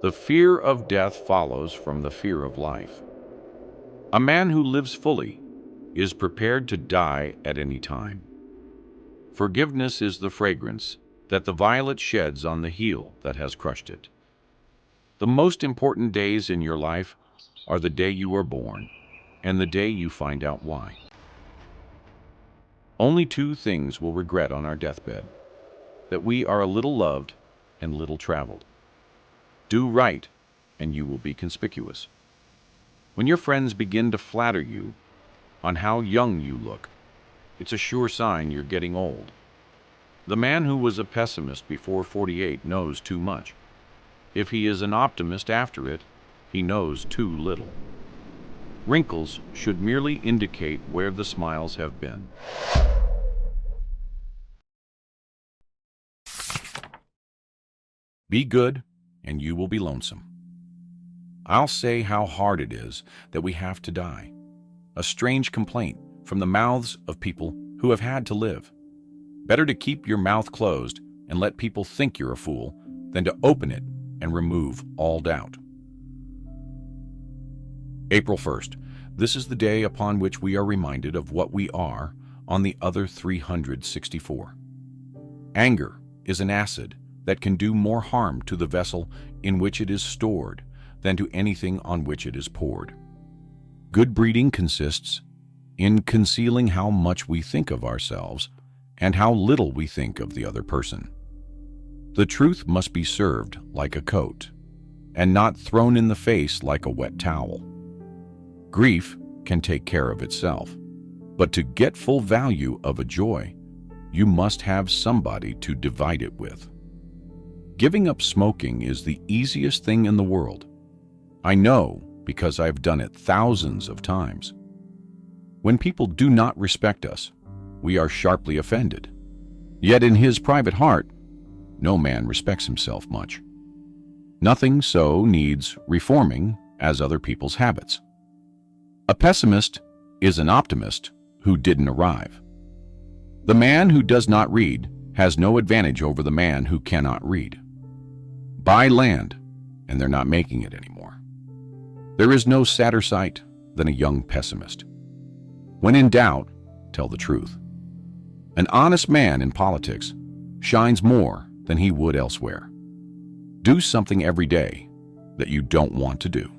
The fear of death follows from the fear of life. A man who lives fully is prepared to die at any time. Forgiveness is the fragrance that the violet sheds on the heel that has crushed it. The most important days in your life are the day you are born and the day you find out why. Only two things we'll regret on our deathbed: that we are a little loved and little traveled. Do right, and you will be conspicuous. When your friends begin to flatter you on how young you look, it's a sure sign you're getting old. The man who was a pessimist before 48 knows too much. If he is an optimist after it, he knows too little. Wrinkles should merely indicate where the smiles have been. Be good, and you will be lonesome. I'll say how hard it is that we have to die. A strange complaint from the mouths of people who have had to live. Better to keep your mouth closed and let people think you're a fool than to open it and remove all doubt. April 1st. This is the day upon which we are reminded of what we are on the other 364. Anger is an acid that can do more harm to the vessel in which it is stored than to anything on which it is poured. Good breeding consists in concealing how much we think of ourselves and how little we think of the other person. The truth must be served like a coat, and not thrown in the face like a wet towel. Grief can take care of itself, but to get full value of a joy, you must have somebody to divide it with. Giving up smoking is the easiest thing in the world. I know because I've done it thousands of times. When people do not respect us, we are sharply offended. Yet in his private heart, no man respects himself much. Nothing so needs reforming as other people's habits. A pessimist is an optimist who didn't arrive. The man who does not read has no advantage over the man who cannot read. Buy land, and they're not making it anymore. There is no sadder sight than a young pessimist. When in doubt, tell the truth. An honest man in politics shines more than he would elsewhere. Do something every day that you don't want to do.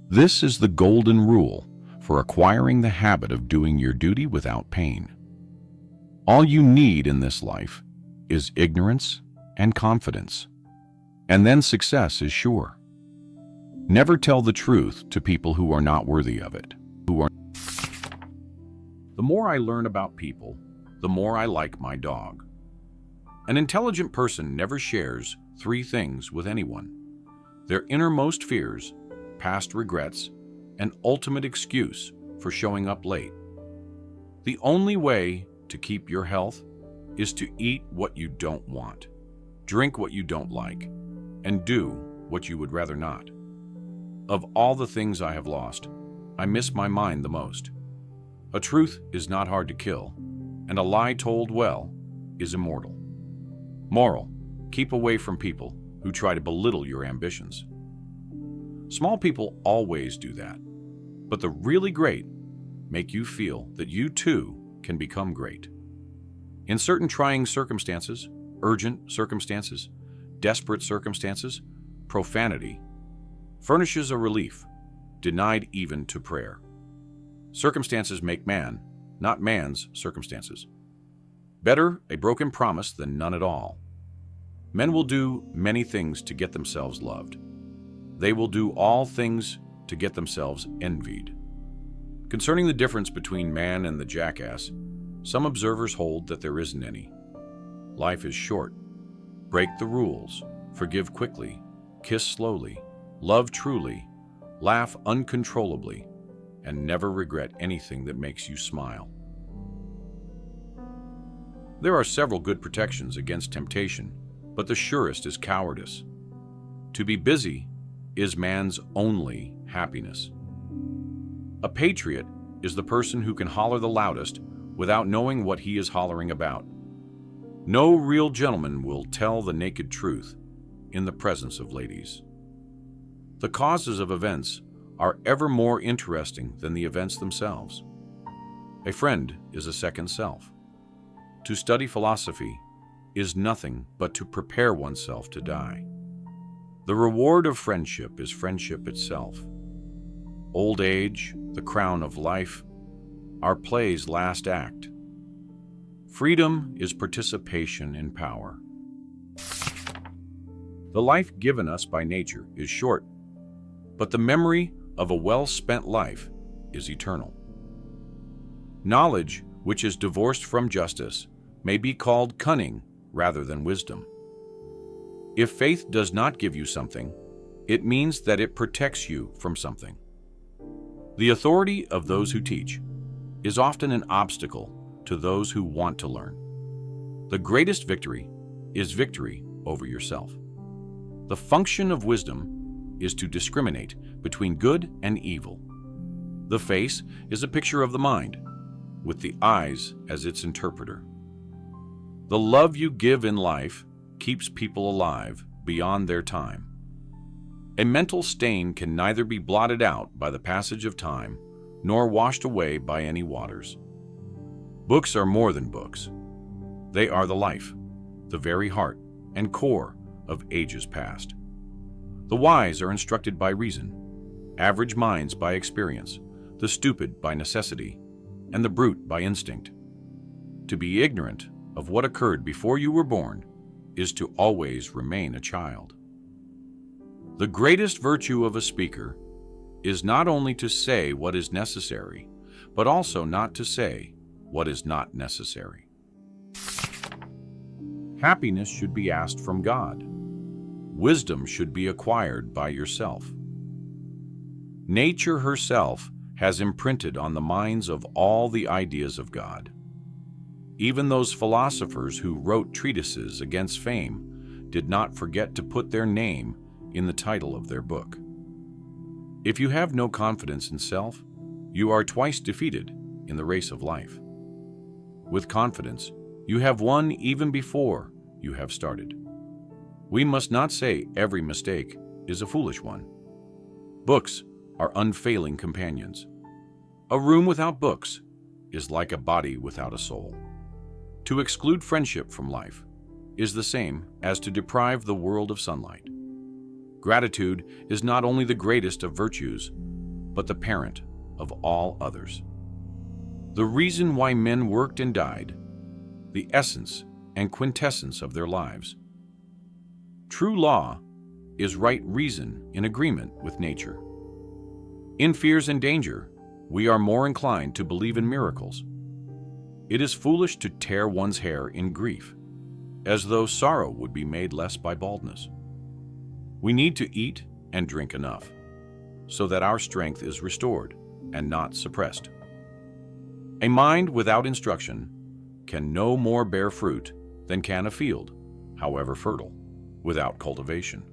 This is the golden rule for acquiring the habit of doing your duty without pain. All you need in this life is ignorance and confidence, and then success is sure. Never tell the truth to people who are not worthy of it. The more I learn about people, the more I like my dog. An intelligent person never shares three things with anyone: their innermost fears, past regrets, and ultimate excuse for showing up late. The only way to keep your health is to eat what you don't want, drink what you don't like, and do what you would rather not. Of all the things I have lost, I miss my mind the most. A truth is not hard to kill, and a lie told well is immortal. Moral: keep away from people who try to belittle your ambitions. Small people always do that, but the really great make you feel that you too can become great. In certain trying circumstances, urgent circumstances, desperate circumstances, profanity furnishes a relief, denied even to prayer. Circumstances make man, not man's circumstances. Better a broken promise than none at all. Men will do many things to get themselves loved. They will do all things to get themselves envied. Concerning the difference between man and the jackass, some observers hold that there isn't any. Life is short. Break the rules, forgive quickly, kiss slowly, love truly, laugh uncontrollably, and never regret anything that makes you smile. There are several good protections against temptation, but the surest is cowardice. To be busy is man's only happiness. A patriot is the person who can holler the loudest without knowing what he is hollering about. No real gentleman will tell the naked truth in the presence of ladies. The causes of events are ever more interesting than the events themselves. A friend is a second self. To study philosophy is nothing but to prepare oneself to die. The reward of friendship is friendship itself. Old age, the crown of life, our play's last act. Freedom is participation in power. The life given us by nature is short, but the memory of a well-spent life is eternal. Knowledge, which is divorced from justice, may be called cunning rather than wisdom. If faith does not give you something, it means that it protects you from something. The authority of those who teach is often an obstacle to those who want to learn. The greatest victory is victory over yourself. The function of wisdom is to discriminate between good and evil. The face is a picture of the mind, with the eyes as its interpreter. The love you give in life keeps people alive beyond their time. A mental stain can neither be blotted out by the passage of time nor washed away by any waters. Books are more than books. They are the life, the very heart and core of ages past. The wise are instructed by reason, average minds by experience, the stupid by necessity, and the brute by instinct. To be ignorant of what occurred before you were born is to always remain a child. The greatest virtue of a speaker is not only to say what is necessary, but also not to say what is not necessary. Happiness should be asked from God. Wisdom should be acquired by yourself. Nature herself has imprinted on the minds of all the ideas of God. Even those philosophers who wrote treatises against fame did not forget to put their name in the title of their book. If you have no confidence in self, you are twice defeated in the race of life. With confidence, you have won even before you have started. We must not say every mistake is a foolish one. Books are unfailing companions. A room without books is like a body without a soul. To exclude friendship from life is the same as to deprive the world of sunlight. Gratitude is not only the greatest of virtues, but the parent of all others. The reason why men worked and died, the essence and quintessence of their lives. True law is right reason in agreement with nature. In fears and danger, we are more inclined to believe in miracles. It is foolish to tear one's hair in grief, as though sorrow would be made less by baldness. We need to eat and drink enough, so that our strength is restored and not suppressed. A mind without instruction can no more bear fruit than can a field, however fertile, without cultivation.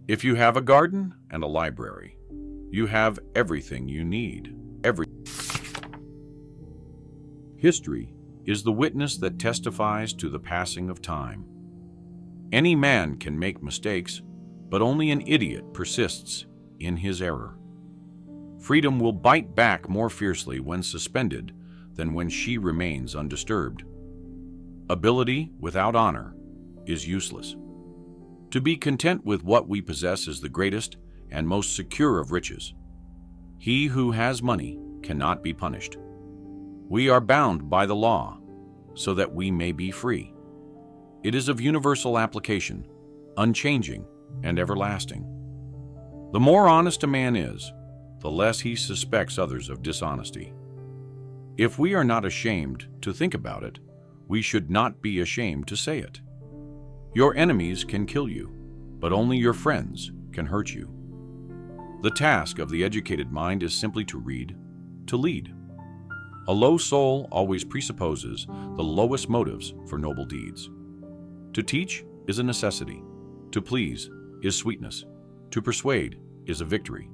If you have a garden and a library, you have everything you need. History is the witness that testifies to the passing of time. Any man can make mistakes, but only an idiot persists in his error. Freedom will bite back more fiercely when suspended than when she remains undisturbed. Ability without honor is useless. To be content with what we possess is the greatest and most secure of riches. He who has money cannot be punished. We are bound by the law so that we may be free. It is of universal application, unchanging and everlasting. The more honest a man is, the less he suspects others of dishonesty. If we are not ashamed to think about it, we should not be ashamed to say it. Your enemies can kill you, but only your friends can hurt you. The task of the educated mind is simply to read, to lead. A low soul always presupposes the lowest motives for noble deeds. To teach is a necessity. To please is sweetness. To persuade is a victory.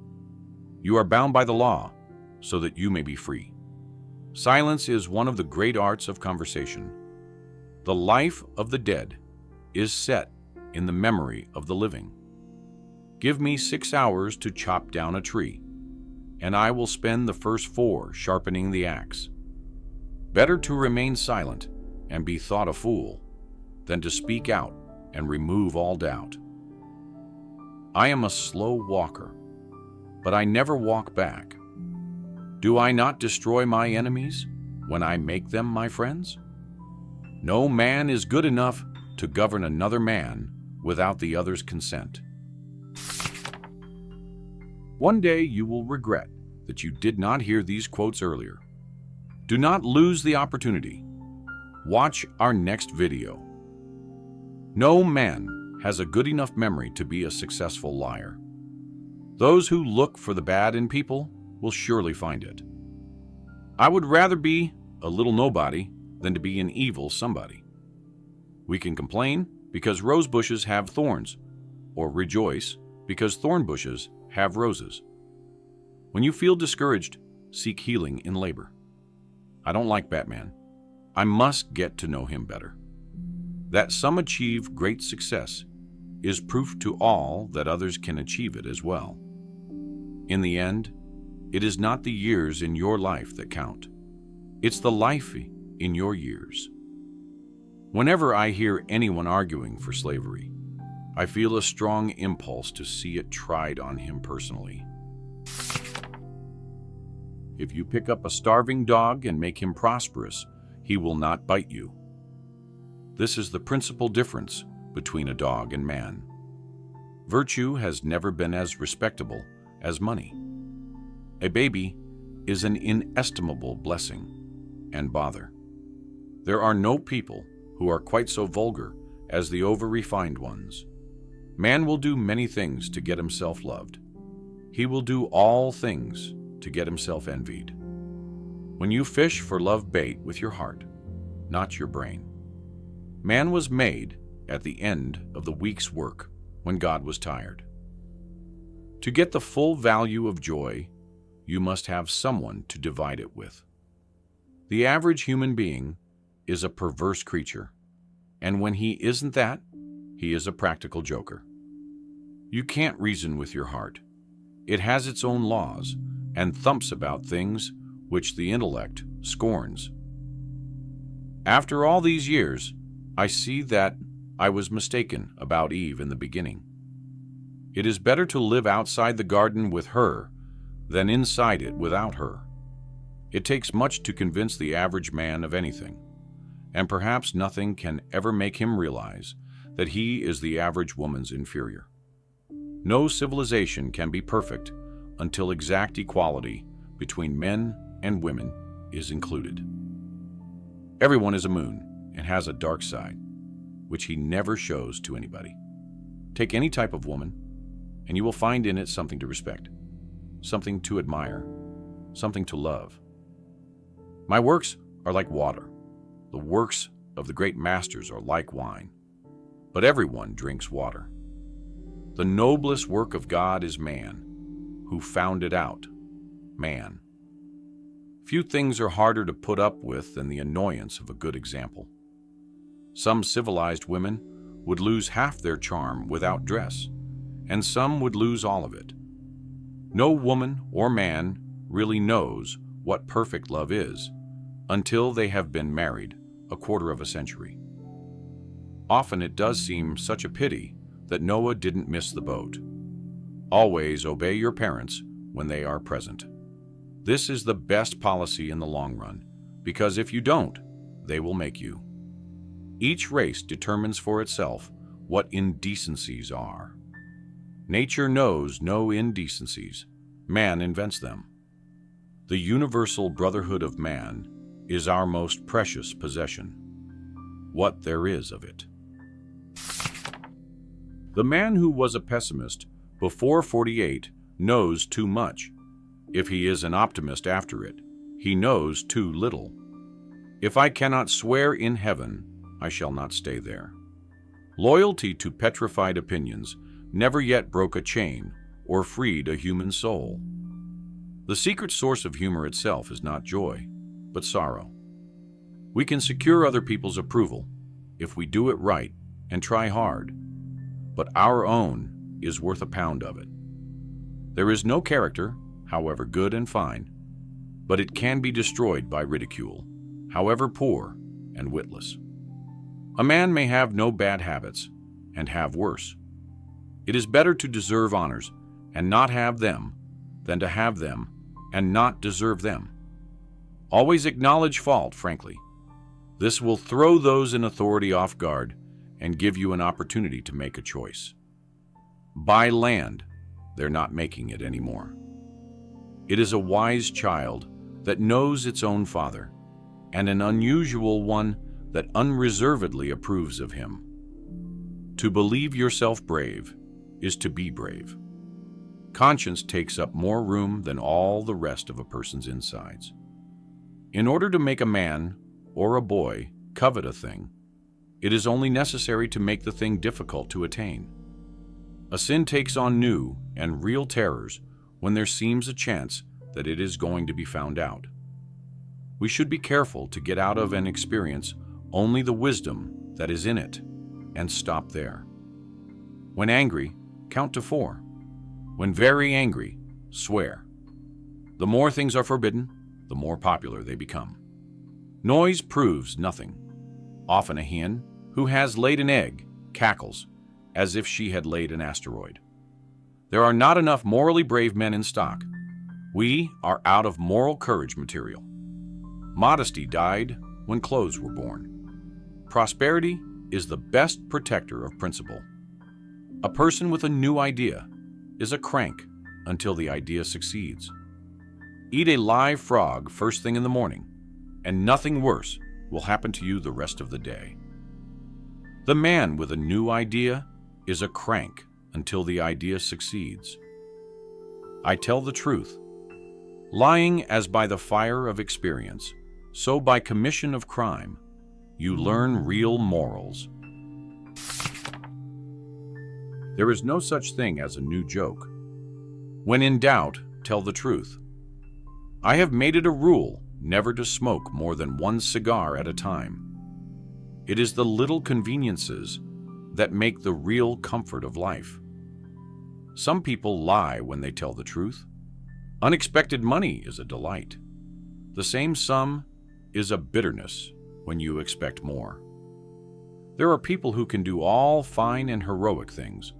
You are bound by the law so that you may be free. Silence is one of the great arts of conversation. The life of the dead is set in the memory of the living. Give me 6 hours to chop down a tree, and I will spend the first 4 sharpening the axe. Better to remain silent and be thought a fool than to speak out and remove all doubt. I am a slow walker, but I never walk back. Do I not destroy my enemies when I make them my friends? No man is good enough to govern another man without the other's consent. One day you will regret that you did not hear these quotes earlier. Do not lose the opportunity. Watch our next video. No man has a good enough memory to be a successful liar. Those who look for the bad in people will surely find it. I would rather be a little nobody than to be an evil somebody. We can complain because rose bushes have thorns, or rejoice because thorn bushes have roses. When you feel discouraged, seek healing in labor. I don't like Batman. I must get to know him better. That some achieve great success is proof to all that others can achieve it as well. In the end, it is not the years in your life that count. It's the life in your years. Whenever I hear anyone arguing for slavery, I feel a strong impulse to see it tried on him personally. If you pick up a starving dog and make him prosperous, he will not bite you. This is the principal difference between a dog and man. Virtue has never been as respectable as money. A baby is an inestimable blessing and bother. There are no people who are quite so vulgar as the over-refined ones. Man will do many things to get himself loved. He will do all things to get himself envied. When you fish for love bait with your heart, not your brain. Man was made at the end of the week's work when God was tired. To get the full value of joy, you must have someone to divide it with. The average human being is a perverse creature, and when he isn't that, he is a practical joker. You can't reason with your heart. It has its own laws and thumps about things which the intellect scorns. After all these years, I see that I was mistaken about Eve in the beginning. It is better to live outside the garden with her than inside it without her. It takes much to convince the average man of anything, and perhaps nothing can ever make him realize that he is the average woman's inferior. No civilization can be perfect until exact equality between men and women is included. Everyone is a moon and has a dark side, which he never shows to anybody. Take any type of woman, and you will find in it something to respect, something to admire, something to love. My works are like water. The works of the great masters are like wine. But everyone drinks water. The noblest work of God is man, who found it out, man. Few things are harder to put up with than the annoyance of a good example. Some civilized women would lose half their charm without dress, and some would lose all of it. No woman or man really knows what perfect love is until they have been married a quarter of a century. Often it does seem such a pity that Noah didn't miss the boat. Always obey your parents when they are present. This is the best policy in the long run, because if you don't, they will make you. Each race determines for itself what indecencies are. Nature knows no indecencies. Man invents them. The universal brotherhood of man is our most precious possession, what there is of it. The man who was a pessimist before 48 knows too much. If he is an optimist after it, he knows too little. If I cannot swear in heaven, I shall not stay there. Loyalty to petrified opinions never yet broke a chain or freed a human soul. The secret source of humor itself is not joy, but sorrow. We can secure other people's approval if we do it right and try hard, but our own is worth a pound of it. There is no character, however good and fine, but it can be destroyed by ridicule, however poor and witless. A man may have no bad habits and have worse. It is better to deserve honors and not have them than to have them and not deserve them. Always acknowledge fault, frankly. This will throw those in authority off guard and give you an opportunity to make a choice. Buy land, they're not making it anymore. It is a wise child that knows its own father, and an unusual one that unreservedly approves of him. To believe yourself brave is to be brave. Conscience takes up more room than all the rest of a person's insides. In order to make a man or a boy covet a thing, it is only necessary to make the thing difficult to attain. A sin takes on new and real terrors when there seems a chance that it is going to be found out. We should be careful to get out of an experience only the wisdom that is in it and stop there. When angry, count to 4. When very angry, swear. The more things are forbidden, the more popular they become. Noise proves nothing. Often a hen who has laid an egg cackles as if she had laid an asteroid. There are not enough morally brave men in stock. We are out of moral courage material. Modesty died when clothes were born. Prosperity is the best protector of principle. A person with a new idea is a crank until the idea succeeds. Eat a live frog first thing in the morning, and nothing worse will happen to you the rest of the day. The man with a new idea is a crank until the idea succeeds. I tell the truth. Lying as by the fire of experience, so by commission of crime, you learn real morals. There is no such thing as a new joke. When in doubt, tell the truth. I have made it a rule never to smoke more than 1 cigar at a time. It is the little conveniences that make the real comfort of life. Some people lie when they tell the truth. Unexpected money is a delight. The same sum is a bitterness when you expect more. There are people who can do all fine and heroic things,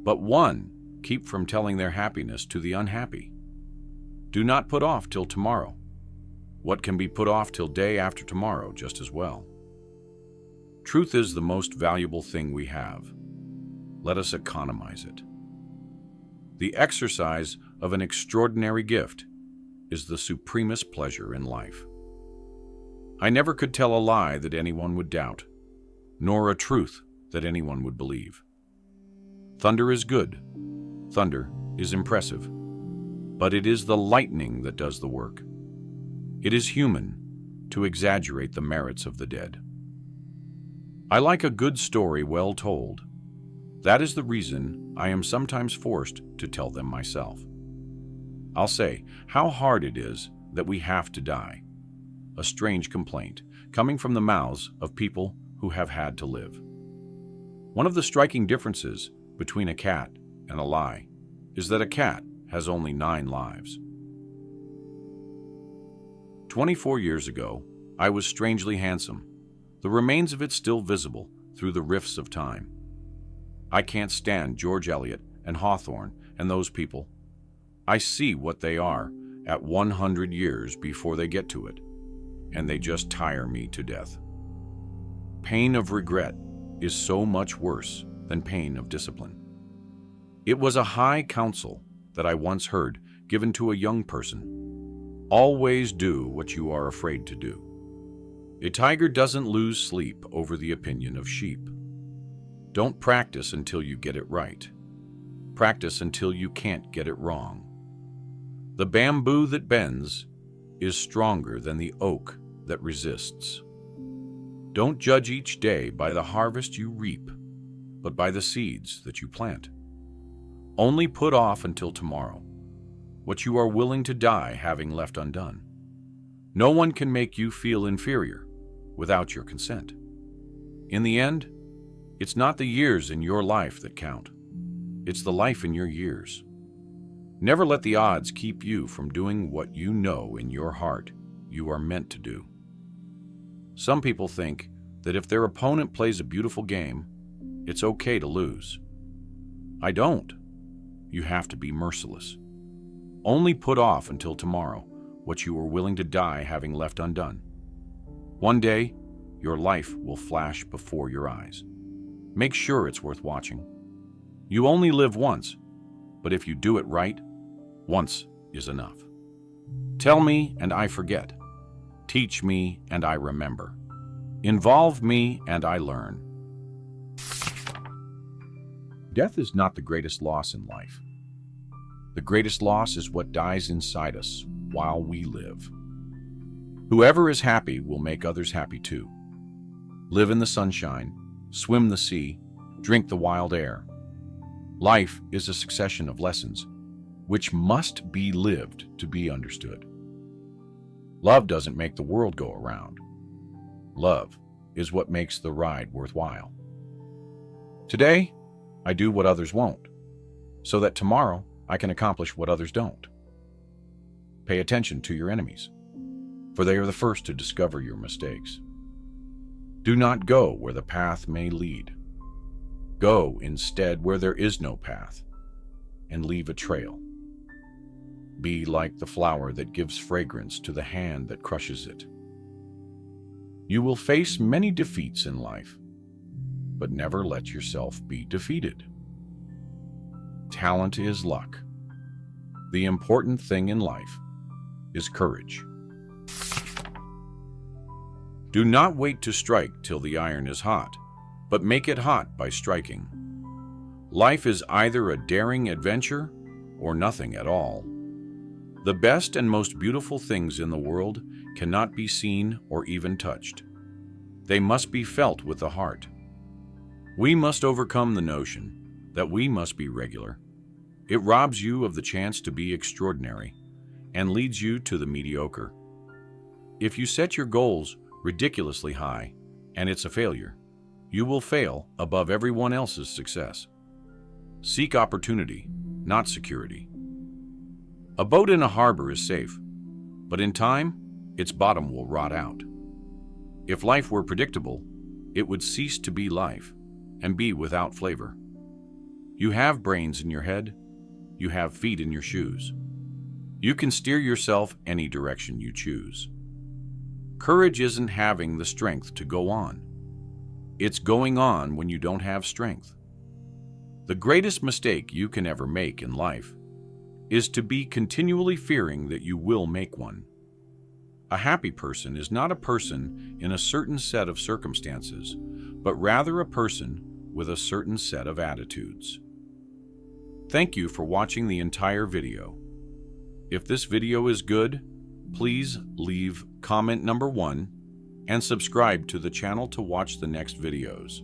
but one keep from telling their happiness to the unhappy. Do not put off till tomorrow. What can be put off till day after tomorrow just as well. Truth is the most valuable thing we have. Let us economize it. The exercise of an extraordinary gift is the supremest pleasure in life. I never could tell a lie that anyone would doubt, nor a truth that anyone would believe. Thunder is good. Thunder is impressive. But it is the lightning that does the work. It is human to exaggerate the merits of the dead. I like a good story well told. That is the reason I am sometimes forced to tell them myself. I'll say how hard it is that we have to die. A strange complaint coming from the mouths of people who have had to live. One of the striking differences between a cat and a lie is that a cat has only 9 lives. 24 years ago, I was strangely handsome, the remains of it still visible through the rifts of time. I can't stand George Eliot and Hawthorne and those people. I see what they are at 100 years before they get to it, and they just tire me to death. Pain of regret is so much worse than pain of discipline. It was a high counsel that I once heard given to a young person. Always do what you are afraid to do. A tiger doesn't lose sleep over the opinion of sheep. Don't practice until you get it right. Practice until you can't get it wrong. The bamboo that bends is stronger than the oak that resists. Don't judge each day by the harvest you reap, but by the seeds that you plant. Only put off until tomorrow what you are willing to die having left undone. No one can make you feel inferior without your consent. In the end, it's not the years in your life that count. It's the life in your years. Never let the odds keep you from doing what you know in your heart you are meant to do. Some people think that if their opponent plays a beautiful game, it's okay to lose. I don't. You have to be merciless. Only put off until tomorrow what you are willing to die having left undone. One day, your life will flash before your eyes. Make sure it's worth watching. You only live once, but if you do it right, once is enough. Tell me and I forget. Teach me and I remember. Involve me and I learn. Death is not the greatest loss in life. The greatest loss is what dies inside us while we live. Whoever is happy will make others happy too. Live in the sunshine, swim the sea, drink the wild air. Life is a succession of lessons which must be lived to be understood. Love doesn't make the world go around. Love is what makes the ride worthwhile. Today, I do what others won't, so that tomorrow I can accomplish what others don't. Pay attention to your enemies, for they are the first to discover your mistakes. Do not go where the path may lead. Go instead where there is no path, and leave a trail. Be like the flower that gives fragrance to the hand that crushes it. You will face many defeats in life, but never let yourself be defeated. Talent is luck. The important thing in life is courage. Do not wait to strike till the iron is hot, but make it hot by striking. Life is either a daring adventure or nothing at all. The best and most beautiful things in the world cannot be seen or even touched. They must be felt with the heart. We must overcome the notion that we must be regular. It robs you of the chance to be extraordinary and leads you to the mediocre. If you set your goals ridiculously high and it's a failure, you will fail above everyone else's success. Seek opportunity, not security. A boat in a harbor is safe, but in time, its bottom will rot out. If life were predictable, it would cease to be life and be without flavor. You have brains in your head, you have feet in your shoes. You can steer yourself any direction you choose. Courage isn't having the strength to go on. It's going on when you don't have strength. The greatest mistake you can ever make in life is to be continually fearing that you will make one. A happy person is not a person in a certain set of circumstances, but rather a person with a certain set of attitudes. Thank you for watching the entire video. If this video is good, please leave comment number 1 and subscribe to the channel to watch the next videos.